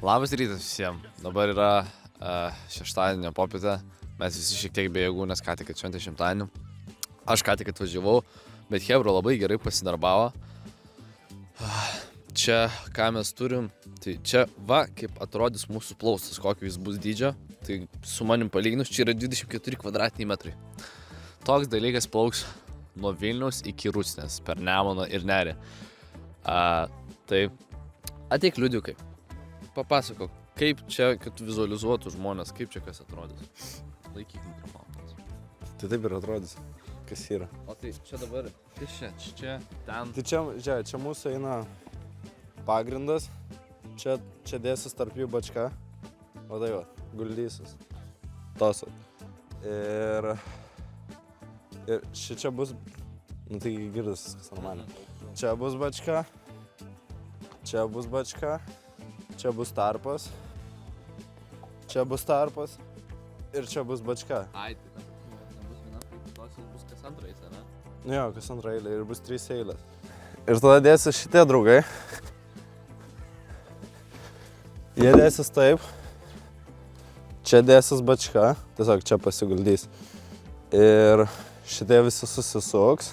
Labas rytas visiems. Dabar yra šeštadienio popietė. Mes visi šiek tiek be jėgų, nes ką tik atšventė šimtadienį. Aš ką tik atvažiavau, bet Hebra labai gerai pasidarbavo. Čia, ką mes turim, tai čia va, kaip atrodys mūsų plaustas, kokio jis bus dydžio. Tai su manim palyginus, čia yra 24 kvadratiniai metrai. Toks dalykas plauks nuo Vilniaus iki Rusnės, per Nemuną ir Nerį. Tai ateik liudiukai. Papasakok, kaip čia, kad vizualizuotų žmonės, kaip čia kas atrodys. Laikyk mikrofoną. Tai taip ir atrodys, kas yra. O tai čia dabar, kas čia, ten. Tai čia mūsų eina pagrindas, čia dėsis tarp jų bačka, o tai va, guldysis. Tos. Ir šičia bus, nu tai girdis viskas normaliai. Čia bus bačka, čia bus bačka. Čia bus tarpas ir čia bus bačka. Ai, tai nebus viena prie kitos, bus kas antra eilė, ne? Nu jo, kas antra eilė ir bus 3 eilės. Ir tada dėsis šitie draugai. Jie dėsis taip. Čia dėsis bačka, tiesiog čia pasiguldys. Ir šitie visi susisuks.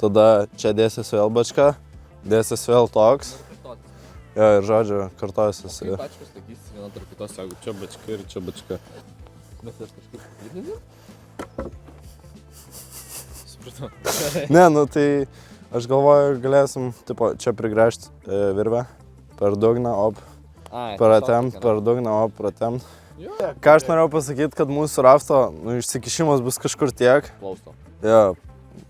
Tada čia dėsis vėl bačka, dėsis vėl toks. Jo, ir žodžiu, kartosis. Kaip pačios laikysis viena tarp kitos, jeigu čia bačka ir čia bačka. Bet aš kažkaip įdėsiu? Supratau. Ne, nu tai aš galvoju, galėsim, tipo, čia prigręžti virvę, per dugną, pratempt, per dugną, pratempt. Ką aš norėjau pasakyti, kad mūsų rafto išsikišimas bus kažkur tiek. Plausto. Jo,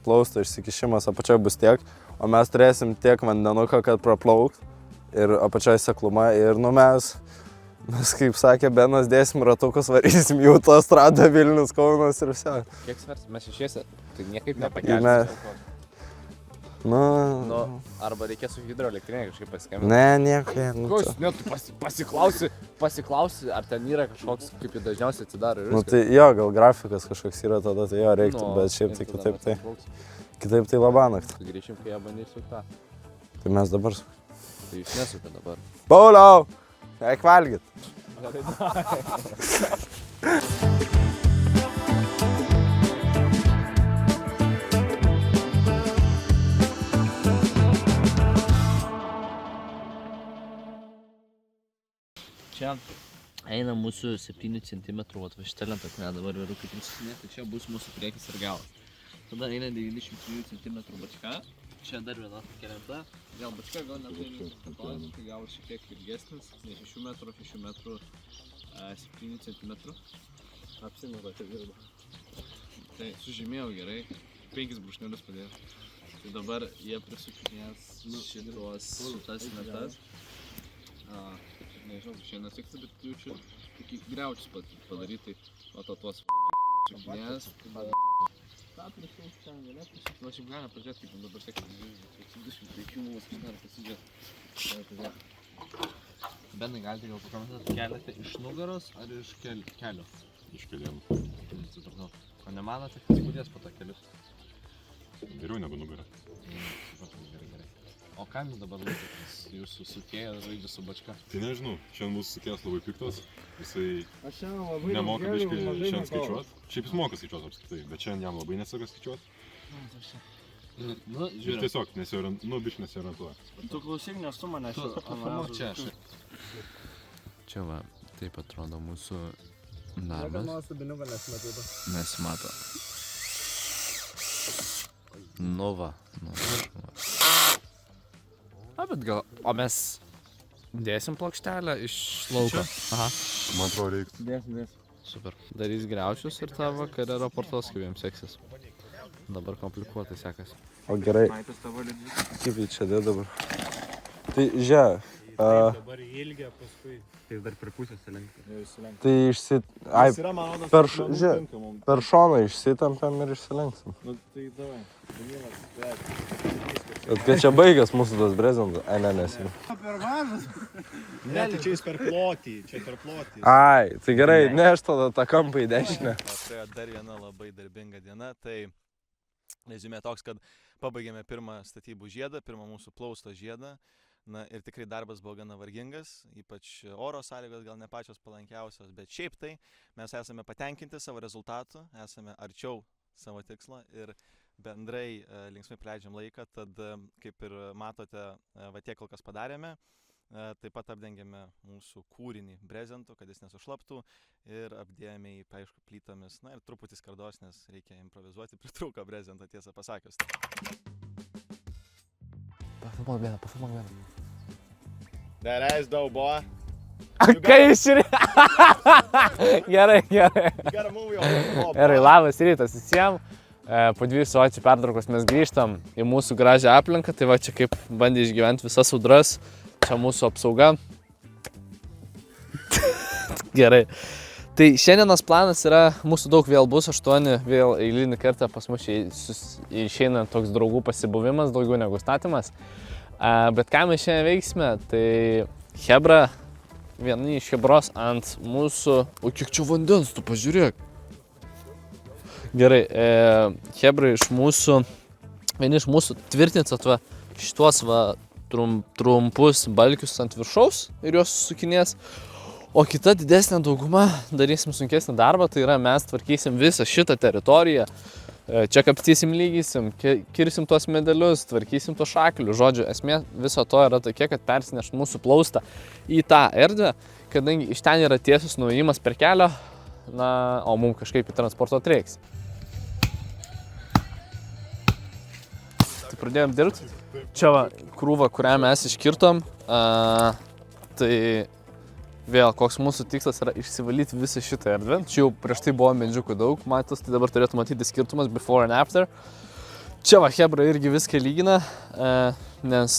plausto išsikišimas apačioje bus tiek, o mes turėsim tiek vandenuką, kad praplaukt. Ir apačioje sekluma ir mes, kaip sakė Benas, dėsim ratukus, varysim jų tą stradą Vilnius, Kaunas ir visi. Kiek svers, mes išėsi, tai niekaip nepakelsim. Nu, arba reikės su hidroelektrinė kažkaip pasiskambinti. Ne, nieko. Koks, ne, tu pasiklausi, ar ten yra kažkoks, kaip jį dažniausiai atsidaro ir Nu tai jo, gal grafikas kažkoks yra tada, tai jo reiktų, bet šiaip tai kitaip tai labanakt. Grįšim, kai ją bandysiu tą. Tai mes dabar... Tai jūs nesuka dabar. Pauliau, eik valgyt. Čia eina mūsų 7 cm, va šitą lentą, kurią dabar yra kaip nusisinė, tai čia bus mūsų priekis ir galas. Tada eina 93 cm bačka. Čia dar viena tokia lenta. Gal bačka, gal netai kitos, tai gal šiek tiek ilgesnis, ne 6 metrų, 7 cm. Apsimeta, čia dirba. Tai sužymėjau gerai, 5 brūkšnelius padėjau. Tai dabar jie prisukinės šitas lentas. Nežinau, kaip šiandien seksis, bet jaučiu tokį griaučius padaryti, o tuos sukinės. Ta prisiaus ten galė prisiaus. Nu, aš jau galime pažiūrėti, kaip dabar seksis 23 mūsų, kaip galime pasižiūrėti. Benai, galite gal pakomentuoti, keliate iš nugaros ar iš kelio? Iš keliam. Supratau. O nemanote, kad skudės po to kelius? Geriau negu nugara. Supratau, gerai. O kam jūs dabar laikotės? Jūsų sukėjas žaidžia su bačka? Tai nežinau, šiandien mūsų sukėjas labai piktas. Jisai nemoka biškai šiandien skaičiuot. Šiaip jis moka skaičiuot apskritai, bet šiandien jam labai nesaka skaičiuot. Nu, Ir žiūrėk. tiesiog biškai nesiorientuoja. Tu klausyk, nes tu mane čia. Čia va, taip atrodo mūsų darbas. Nesimato. Nu va. Bet gal, o mes dėsim plokštelę iš lauko? Aha. Man atrodo reiktų. Dės. Super. Darys griaučius ir tą vakarą raportuos, kaip jiems seksis. Dabar komplikuotai sekasi. O gerai, kaip jį čia dėl dabar? Tai žiūrėk. Dabar ilgia, paskui. Tai dar per pusę sulenkti. Tai per šoną išsitampiam ir išsilenksim. Nu tai davai. Bet kad čia baigęs mūsų tas brezentas, nesim. Per mažas? Ne, tai čia jis per plotį, Ai, tai gerai, neš tada tą kampą į dešinę. Tai dar viena labai darbinga diena, tai rezumė toks, kad pabaigėme pirmą statybų žiedą, pirmą mūsų plausto žiedą. Na ir tikrai darbas buvo gana vargingas, ypač oro sąlygos gal ne pačios palankiausios, bet šiaip tai mes esame patenkinti savo rezultatų, esame arčiau savo tikslo ir bendrai linksmai praleidžiam laiką, tad kaip ir matote, va tiek kol kas padarėme. Taip pat apdengėme mūsų kūrinį brezentu, kad jis nesušlaptų ir apdėjome jį, aišku, plytomis. Na ir truputį skardos, nes reikia improvizuoti, pritrūko brezentą, tiesą pasakius. Pafilmuok vieną. That ass though, boy. Kai išri... Gerai. Gerai, labas rytas visiems. Po 2 savaičių pertraukos mes grįžtam į mūsų gražią aplinką. Tai va čia kaip bandė išgyventi visas audras. Čia mūsų apsauga. Gerai. Tai šiandienos planas yra, mūsų daug vėl bus, 8, vėl eilinį kartą pas mus išeina toks draugų pasibuvimas, daugiau negu statymas. Bet ką mes šiandien veiksime, tai Hebra, vieni iš Hebros ant mūsų... O kiek čia vandens, tu pažiūrėk. Gerai, Hebra iš mūsų, vieni iš mūsų tvirtins atva šitos va trumpus balkius ant viršaus ir juos sukinės. O kita didesnė dauguma darysim sunkesnį darbą, tai yra mes tvarkysim visą šitą teritoriją. Čia kapstysim, lygysim, kirsim tuos medelius, tvarkysim tuos šakelius. Žodžiu, esmė viso to yra tokia, kad persinešt mūsų plaustą į tą erdvę, kadangi iš ten yra tiesus nuėjimas per kelio, o mums kažkaip į transportuot reiks. Tai pradėjom dirbti. Čia va krūva, kurią mes iškirtom, tai vėl koks mūsų tikslas yra išsivalyti visą šitą erdvę. Čia jau prieš tai buvo medžiukų daug, matos, tai dabar turėtų matyti skirtumas before and after. Čia va Hebra irgi viską lygina, nes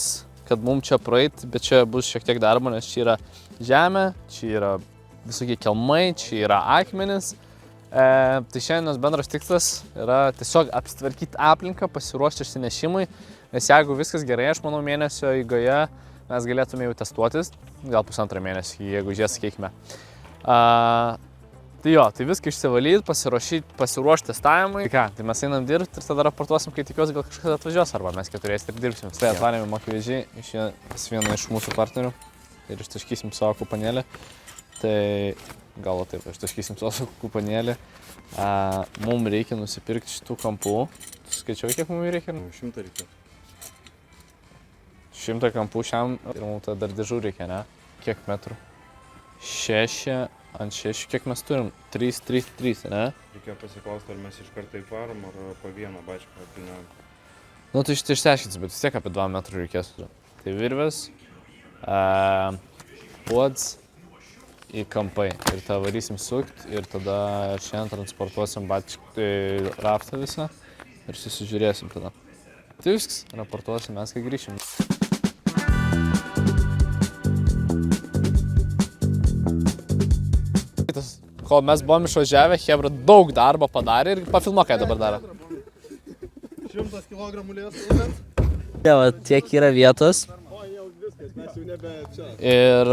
kad mums čia praeit, bet čia bus šiek tiek darbo, nes čia yra žemė, čia yra visokie kelmai, čia yra akmenis. Tai šiandienos bendras tikslas yra tiesiog apsitvarkyti aplinką, pasiruošti išsinešimui, nes jeigu viskas gerai, aš manau mėnesio eigoje mes galėtume jau testuotis, gal 1,5 mėnesį, jeigu žies, sakykime. Tai jo, tai viską išsivalyti, pasiruošti testavimui. Tai ką, tai mes einam dirbti ir tada raportuosim, kai tikiuosi gal kažkas atvažiuos, arba mes 4 ir dirbsim. Tai atvarėme mokyvežiai iš vieną iš mūsų partnerių ir ištaškysim savo kuponėlį. Tai gal taip, ištaškysim savo kuponėlį. Mums reikia nusipirkti šitų kampų. Tu skaičiuoji, kiek mums reikia? 100 reikia. 100 kampų šiam ir mums dar dėžų reikia, ne? Kiek metrų? 6 ant 6, kiek mes turim? 3, 3, 3, ne? Reikia pasiklausti, ar mes iš karto įvarom, ar po vieną bačką apinam. Nu, tai šitą išsiaiškinsi, bet vis tiek apie 2 metrų reikės. Tai virvės, puods į kampai ir tą varysim sukt ir tada šiandien transportuosim raftą visą ir susižiūrėsim tada. Tai viskas, raportuosim mes, kai grįšim. Kol mes buvom išvažiavę, Hebra daug darbo padarė ir pafilmuok, ką dabar daro. 100 kilogramų lėsų. Ja, va, tiek yra vietos. O, jau viskas, mes jau nebe čia. Ir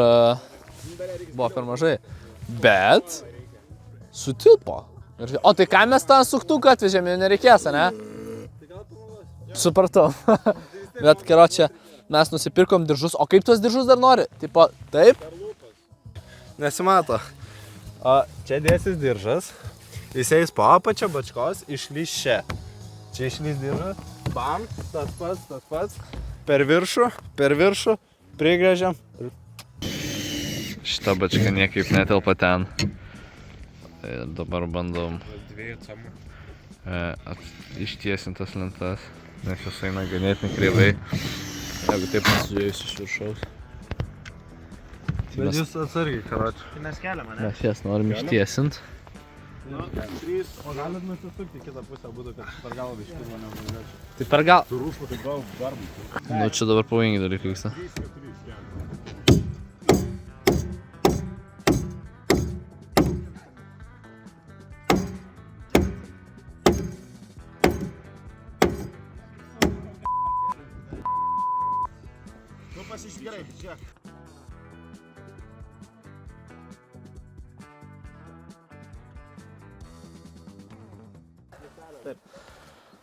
buvo per mažai. Bet sutilpo. O tai ką mes tą suktuką atvežėme, nereikės, ne? Supratau. Bet, karočią, mes nusipirkom diržus. O kaip tuos diržus dar nori? Tipo, taip? Nesimato. O čia dėsis diržas, jis eis po apačią bačkos, išlys čia. Čia išlys diržas, bam, tas pats, per viršų, prigrėžiam. Šita bačka niekaip netelpa ten. Tai dabar bandom ištiesintas lentas, nes jos eina ganėtinai kreivai. Jeigu taip pasižiūrėjus iš viršaus. Bet jūs atsargiai, karočią. Tai mes keliam, ne? Mes jas norim ištiesint. Nu, 3. O galit nusisukti kitą pusę, būtų, kad per galvą iškirvo nevažiuočiau. Tai per gal... Tu rūšų kaip daug darbų. Nu, čia dabar pavojingi dalykai vyksta. Nu, pasižiūrėk gerai, žiūrėk.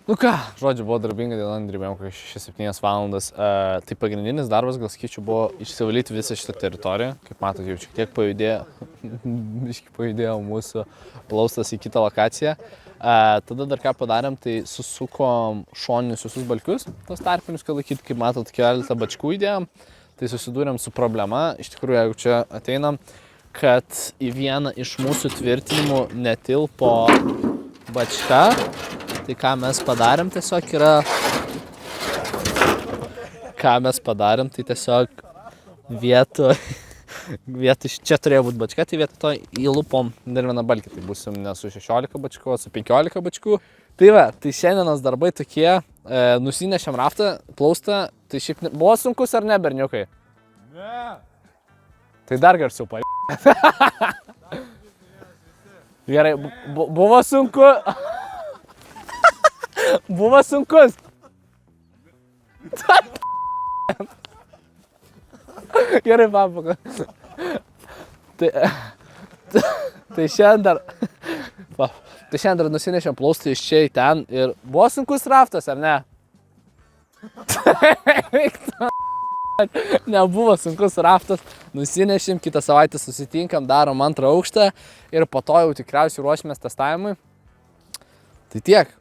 Nu ką, žodžiu, buvo darbinga diena, dirbėjom kokias 6-7 valandas. Tai pagrindinis darbas, gal sakyčiau, buvo išsivalyti visą šitą teritoriją. Kaip matote, jau šiek tiek pajudėjo mūsų plaustas į kitą lokaciją. Tada dar ką padarėm, tai susukom šoninius visus balkius, tos tarpinius, kad laikyti, kaip matot, keletą bačkų įdėjom. Tai susidūrėm su problema, iš tikrųjų, jeigu čia ateinam, kad į vieną iš mūsų tvirtinimų netilpo bačka. Tai ką mes padarėm tiesiog yra... tai tiesiog vietoj čia turėjo būti bačka, tai vietoj to įlupom dar vieną balkį. Tai būsim ne su 16 bačkų, o su 15 bačkų. Tai va, tai šiandienos darbai tokie. Nusinešėm raftą, plaustą. Tai šiaip buvo sunkus ar ne, berniukai? Ne. Tai dar garsiau pa... Gerai, buvo sunku. Buvo sunkus. Gerai, papaka. Tai šiandien dar... Tai šiandien dar nusinešėm plaustą iš čia į ten ir buvo sunkus raftas, ar ne? Nebuvo sunkus raftas. Nusinešėm, kitą savaitę susitinkam, darom 2 aukštą ir po to jau tikriausiai ruošimės testavimui. Tai tiek.